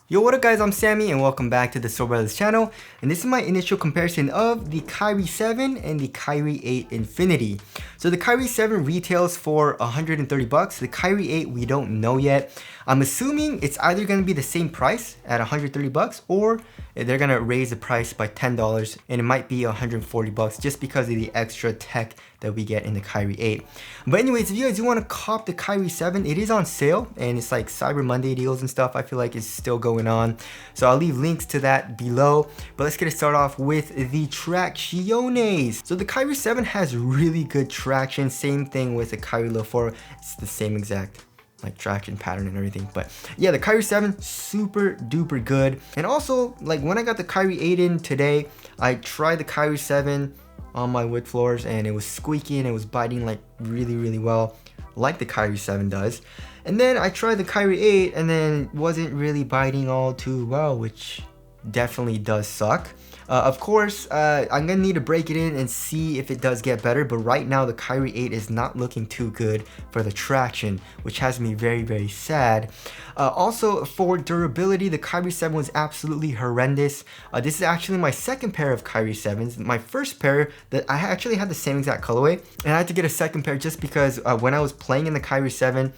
Yo, what up guys, I'm Sammy and welcome back to the Soul Brothers channel, and this is my initial comparison of the Kyrie 7 and the Kyrie 8 Infinity. So the Kyrie 7 retails for 130 bucks, the Kyrie 8 we don't know yet. I'm assuming it's either going to be the same price at 130 bucks or they're going to raise the price by $10 and it might be 140 bucks just because of the extra tech that we get in the Kyrie 8. But anyways, if you guys do want to cop the Kyrie 7, it is on sale and it's like Cyber Monday deals and stuff. I feel like it's still going on. So I'll leave links to that below. But let's get it started off with the tracciones. So the Kyrie 7 has really good traction. Same thing with the Kyrie Low 4. It's the same exact like traction pattern and everything. But yeah, the Kyrie 7 super duper good. And also like when I got the Kyrie 8 in today, I tried the Kyrie 7 on my wood floors and it was squeaky and it was biting like really well, like the Kyrie 7 does. And then I tried the Kyrie 8 and then wasn't really biting all too well, which definitely does suck. Of course, I'm gonna need to break it in and see if it does get better, but right now the Kyrie 8 is not looking too good for the traction, which has me very sad. Also, for durability, the Kyrie 7 was absolutely horrendous. This is actually my second pair of Kyrie 7s. My first pair, that I actually had the same exact colorway, and I had to get a second pair just because when I was playing in the Kyrie 7,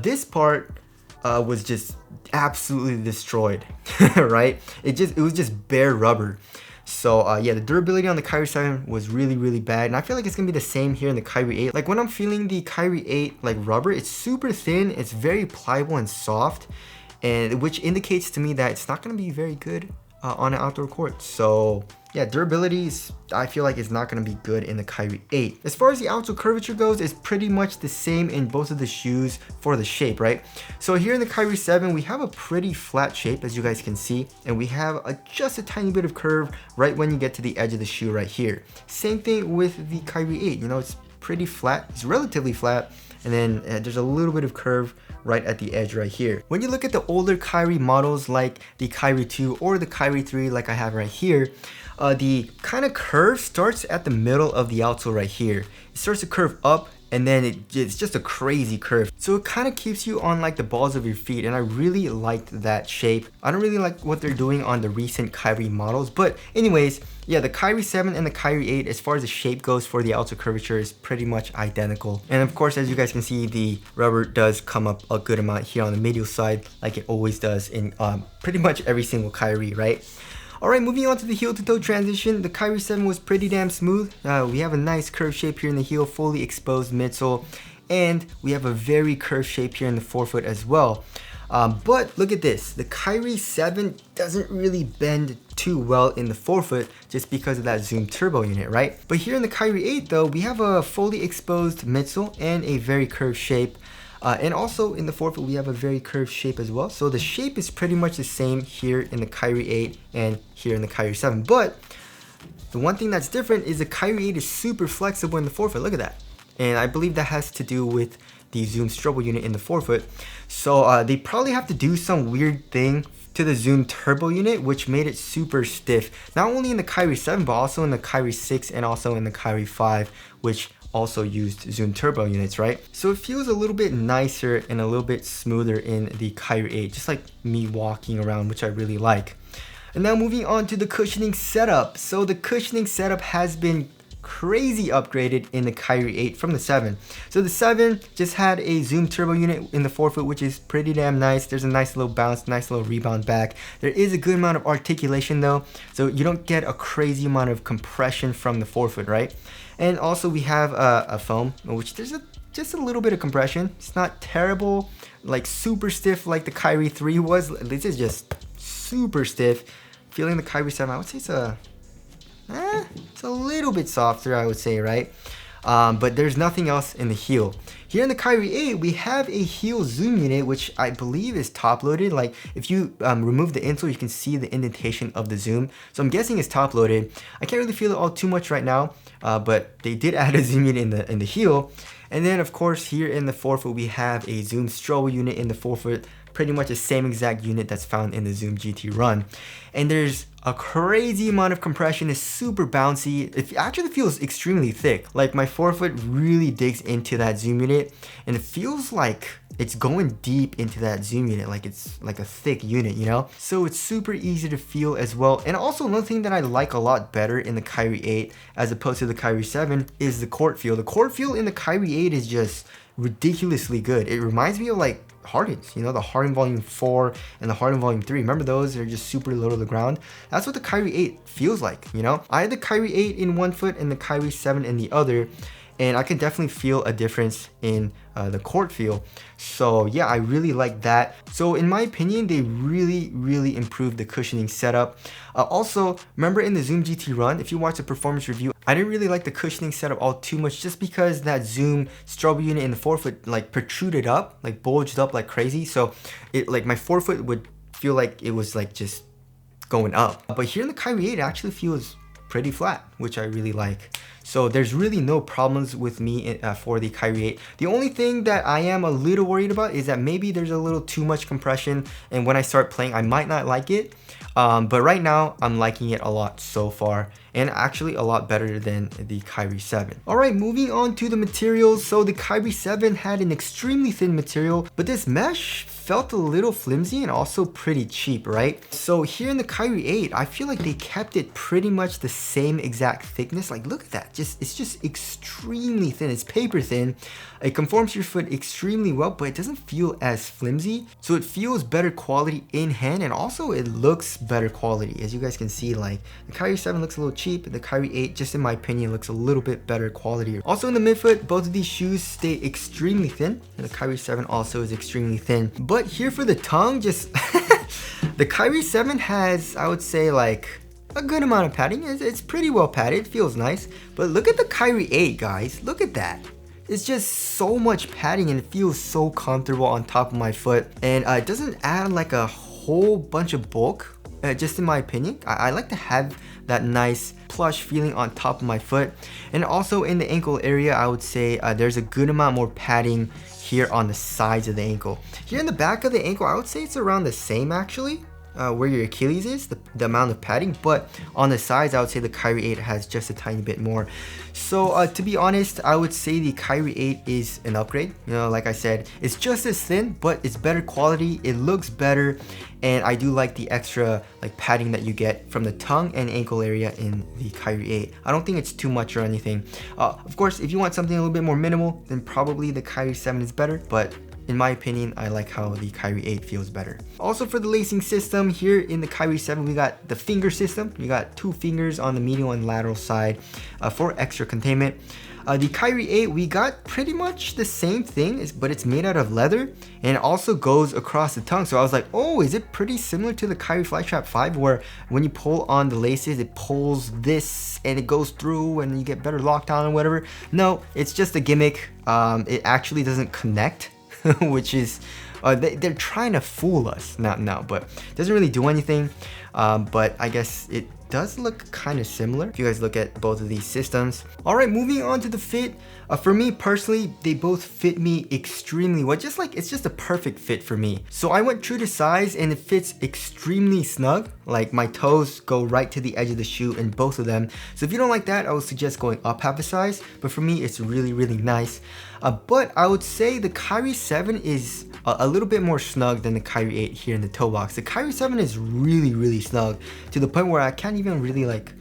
this part was just absolutely destroyed, right? It was just bare rubber. So yeah, the durability on the Kyrie 7 was really bad, and I feel like it's gonna be the same here in the Kyrie 8. Like when I'm feeling the Kyrie 8 like rubber, it's super thin, it's very pliable and soft, and which indicates to me that it's not gonna be very good on an outdoor court. So yeah, durability I feel like is not going to be good in the Kyrie 8. As far as the outsole curvature goes, it's pretty much the same in both of the shoes for the shape, right? So here in the Kyrie 7, we have a pretty flat shape, as you guys can see, and we have just a tiny bit of curve right when you get to the edge of the shoe right here. Same thing with the Kyrie 8, you know, it's pretty flat, it's relatively flat, and then there's a little bit of curve right at the edge right here. When you look at the older Kyrie models like the Kyrie 2 or the Kyrie 3 like I have right here, the kind of curve starts at the middle of the outsole right here. It starts to curve up and then it's just a crazy curve. So it kind of keeps you on like the balls of your feet, and I really liked that shape. I don't really like what they're doing on the recent Kyrie models, but anyways, yeah, the Kyrie 7 and the Kyrie 8 as far as the shape goes for the outsole curvature is pretty much identical. And of course, as you guys can see, the rubber does come up a good amount here on the medial side like it always does in pretty much every single Kyrie, right? Alright, moving on to the heel to toe transition, the Kyrie 7 was pretty damn smooth. We have a nice curved shape here in the heel, fully exposed midsole, and we have a very curved shape here in the forefoot as well. But look at this, the Kyrie 7 doesn't really bend too well in the forefoot just because of that Zoom Turbo unit, right? But here in the Kyrie 8 though, we have a fully exposed midsole and a very curved shape. And also in the forefoot, we have a very curved shape as well. So the shape is pretty much the same here in the Kyrie 8 and here in the Kyrie 7. But the one thing that's different is the Kyrie 8 is super flexible in the forefoot. Look at that. And I believe that has to do with the Zoom Strobel unit in the forefoot. So they probably have to do some weird thing to the Zoom Turbo unit, which made it super stiff. Not only in the Kyrie 7, but also in the Kyrie 6 and also in the Kyrie 5, which also used Zoom Turbo units, right? So it feels a little bit nicer and a little bit smoother in the Kyrie 8, just like me walking around, which I really like. And now moving on to the cushioning setup. So the cushioning setup has been crazy upgraded in the Kyrie 8 from the 7. So the 7 just had a Zoom Turbo unit in the forefoot, which is pretty damn nice. There's a nice little bounce, nice little rebound back. There is a good amount of articulation though, so you don't get a crazy amount of compression from the forefoot, right? And also we have a foam, which there's just a little bit of compression. It's not terrible, like super stiff like the Kyrie 3 was. This is just super stiff. Feeling the Kyrie 7, I would say it's a little bit softer, I would say, right? But there's nothing else in the heel. Here in the Kyrie 8, we have a heel zoom unit, which I believe is top loaded. Like if you remove the insole, you can see the indentation of the zoom. So I'm guessing it's top loaded. I can't really feel it all too much right now, but they did add a zoom unit in the heel. And then of course here in the forefoot, we have a Zoom Strobel unit in the forefoot. pretty much the same exact unit that's found in the Zoom GT Run. And there's a crazy amount of compression. It's super bouncy. It actually feels extremely thick. Like my forefoot really digs into that Zoom unit, and it feels like it's going deep into that Zoom unit, like it's like a thick unit, you know? So it's super easy to feel as well. And also another thing that I like a lot better in the Kyrie 8 as opposed to the Kyrie 7 is the court feel. The court feel in the Kyrie 8 is just ridiculously good. It reminds me of like Hardens, you know, the Harden Volume 4 and the Harden Volume 3. Remember those? They're just super low to the ground. That's what the Kyrie 8 feels like, you know? I had the Kyrie 8 in one foot and the Kyrie 7 in the other, and I can definitely feel a difference in the court feel. So yeah, I really like that. So in my opinion, they really improved the cushioning setup. Also, remember in the Zoom GT Run, if you watch the performance review, I didn't really like the cushioning setup all too much just because that Zoom strobe unit in the forefoot like protruded up, like bulged up like crazy. So it like my forefoot would feel like it was like just going up. But here in the Kyrie 8, it actually feels pretty flat, which I really like. So there's really no problems with me for the Kyrie 8. The only thing that I am a little worried about is that maybe there's a little too much compression, and when I start playing, I might not like it. But right now, I'm liking it a lot so far, and actually a lot better than the Kyrie 7. Alright, moving on to the materials. So the Kyrie 7 had an extremely thin material, but this mesh felt a little flimsy and also pretty cheap, right? So here in the Kyrie 8, I feel like they kept it pretty much the same exact thickness. Like look at that, it's just extremely thin. It's paper thin. It conforms to your foot extremely well, but it doesn't feel as flimsy. So it feels better quality in hand, and also it looks better quality. As you guys can see, like the Kyrie 7 looks a little cheap, the Kyrie 8, just in my opinion, looks a little bit better quality. Also in the midfoot, both of these shoes stay extremely thin, and the Kyrie 7 also is extremely thin. But here for the tongue, just the Kyrie 7 has, I would say, like a good amount of padding. It's pretty well padded, it feels nice. But look at the Kyrie 8, guys. Look at that. It's just so much padding and it feels so comfortable on top of my foot. And it doesn't add like a whole bunch of bulk, just in my opinion. I like to have that nice plush feeling on top of my foot. And also in the ankle area, I would say there's a good amount more padding here on the sides of the ankle. Here in the back of the ankle, I would say it's around the same actually. Where your Achilles is, the amount of padding, but on the sides, I would say the Kyrie 8 has just a tiny bit more. So to be honest, I would say the Kyrie 8 is an upgrade. You know, like I said, it's just as thin, but it's better quality, it looks better, and I do like the extra like padding that you get from the tongue and ankle area in the Kyrie 8. I don't think it's too much or anything. Of course, if you want something a little bit more minimal, then probably the Kyrie 7 is better, but in my opinion, I like how the Kyrie 8 feels better. Also for the lacing system, here in the Kyrie 7, we got the finger system. You got 2 fingers on the medial and lateral side for extra containment. The Kyrie 8, we got pretty much the same thing, but it's made out of leather, and it also goes across the tongue. So I was like, oh, is it pretty similar to the Kyrie Flytrap 5, where when you pull on the laces, it pulls this and it goes through and you get better lockdown or whatever? No, it's just a gimmick. It actually doesn't connect. Which is they're trying to fool us now, but it doesn't really do anything. But I guess it does look kind of similar if you guys look at both of these systems. All right, moving on to the fit. For me personally, they both fit me extremely well. Just like, it's just a perfect fit for me. So I went true to size and it fits extremely snug. Like my toes go right to the edge of the shoe in both of them. So if you don't like that, I would suggest going up half a size. But for me, it's really nice. But I would say the Kyrie 7 is a little bit more snug than the Kyrie 8 here in the toe box. The Kyrie 7 is really snug to the point where I can't even really like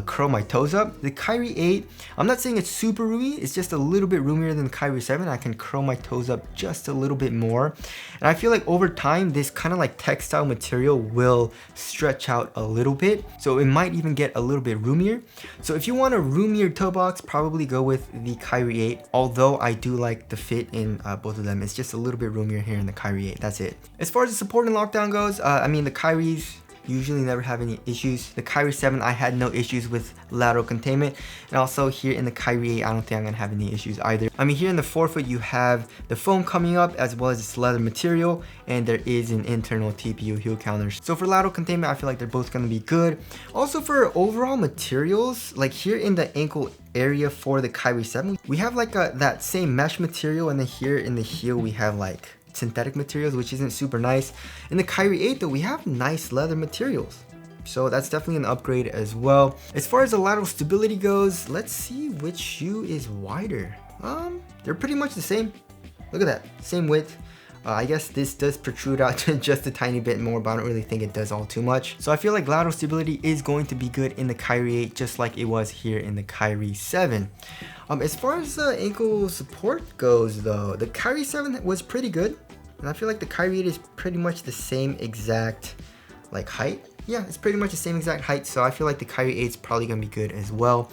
curl my toes up. The Kyrie 8, I'm not saying it's super roomy, it's just a little bit roomier than the Kyrie 7. I can curl my toes up just a little bit more. And I feel like over time, this kind of like textile material will stretch out a little bit. So it might even get a little bit roomier. So if you want a roomier toe box, probably go with the Kyrie 8. Although I do like the fit in both of them. It's just a little bit roomier here in the Kyrie 8. That's it. As far as the support and lockdown goes, I mean the Kyries usually never have any issues. The Kyrie 7, I had no issues with lateral containment, and also here in the Kyrie 8, I don't think I'm gonna have any issues either. I mean, here in the forefoot, you have the foam coming up as well as this leather material, and there is an internal TPU heel counter. So for lateral containment, I feel like they're both gonna be good. Also for overall materials, like here in the ankle area for the Kyrie 7, we have like that same mesh material, and then here in the heel, we have like synthetic materials, which isn't super nice. In the Kyrie 8 though, we have nice leather materials. So that's definitely an upgrade as well. As far as the lateral stability goes, let's see which shoe is wider. They're pretty much the same. Look at that, same width. I guess this does protrude out just a tiny bit more, but I don't really think it does all too much. So I feel like lateral stability is going to be good in the Kyrie 8, just like it was here in the Kyrie 7. As far as ankle support goes though, the Kyrie 7 was pretty good. And I feel like the Kyrie 8 is pretty much the same exact like height. Yeah, it's pretty much the same exact height, so I feel like the Kyrie 8 is probably gonna be good as well.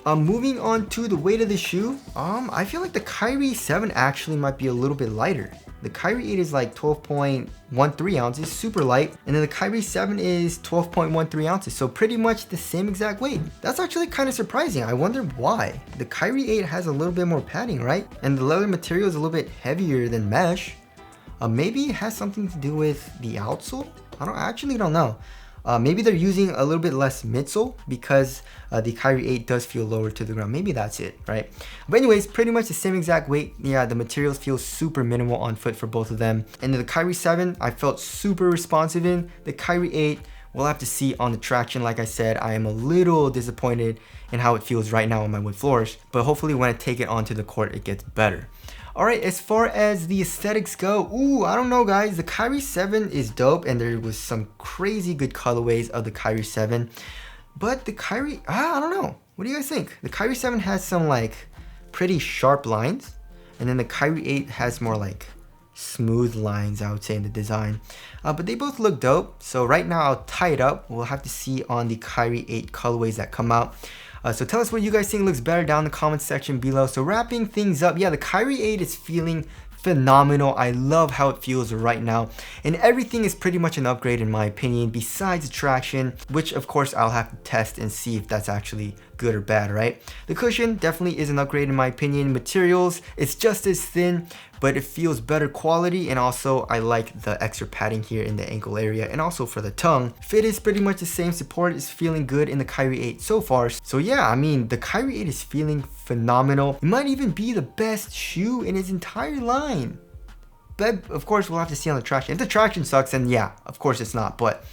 Moving on to the weight of the shoe, I feel like the Kyrie 7 actually might be a little bit lighter. The Kyrie 8 is like 12.13 ounces, super light, and then the Kyrie 7 is 12.13 ounces, so pretty much the same exact weight. That's actually kind of surprising. I wonder why. The Kyrie 8 has a little bit more padding, right? And the leather material is a little bit heavier than mesh. Maybe it has something to do with the outsole? I actually don't know. Maybe they're using a little bit less midsole because the Kyrie 8 does feel lower to the ground. Maybe that's it, right? But anyways, pretty much the same exact weight. Yeah, the materials feel super minimal on foot for both of them. And the Kyrie 7, I felt super responsive in. The Kyrie 8, we'll have to see on the traction. Like I said, I am a little disappointed in how it feels right now on my wood floors. But hopefully when I take it onto the court, it gets better. Alright, as far as the aesthetics go, I don't know guys, the Kyrie 7 is dope and there was some crazy good colorways of the Kyrie 7. But the Kyrie, I don't know. What do you guys think? The Kyrie 7 has some like pretty sharp lines, and then the Kyrie 8 has more like smooth lines, I would say, in the design. But they both look dope, so right now I'll tie it up. We'll have to see on the Kyrie 8 colorways that come out. So tell us what you guys think looks better down in the comment section below. So wrapping things up, yeah, the Kyrie 8 is feeling phenomenal. I love how it feels right now, and everything is pretty much an upgrade in my opinion, besides the traction, which of course I'll have to test and see if that's actually good or bad, right? The cushion definitely is an upgrade in my opinion. Materials, it's just as thin, but it feels better quality, and also I like the extra padding here in the ankle area and also for the tongue. Fit is pretty much the same. Support is feeling good in the Kyrie 8 so far. So yeah, I mean, the Kyrie 8 is feeling phenomenal. It might even be the best shoe in its entire line. But of course we'll have to see on the traction. If the traction sucks, then yeah, of course it's not. But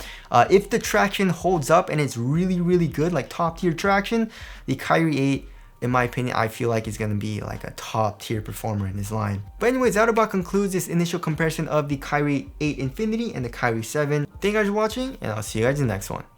if the traction holds up and it's really good, like top tier traction, the Kyrie 8, in my opinion, I feel like it's going to be like a top tier performer in this line. But anyways, that about concludes this initial comparison of the Kyrie 8 Infinity and the Kyrie 7. Thank you guys for watching, and I'll see you guys in the next one.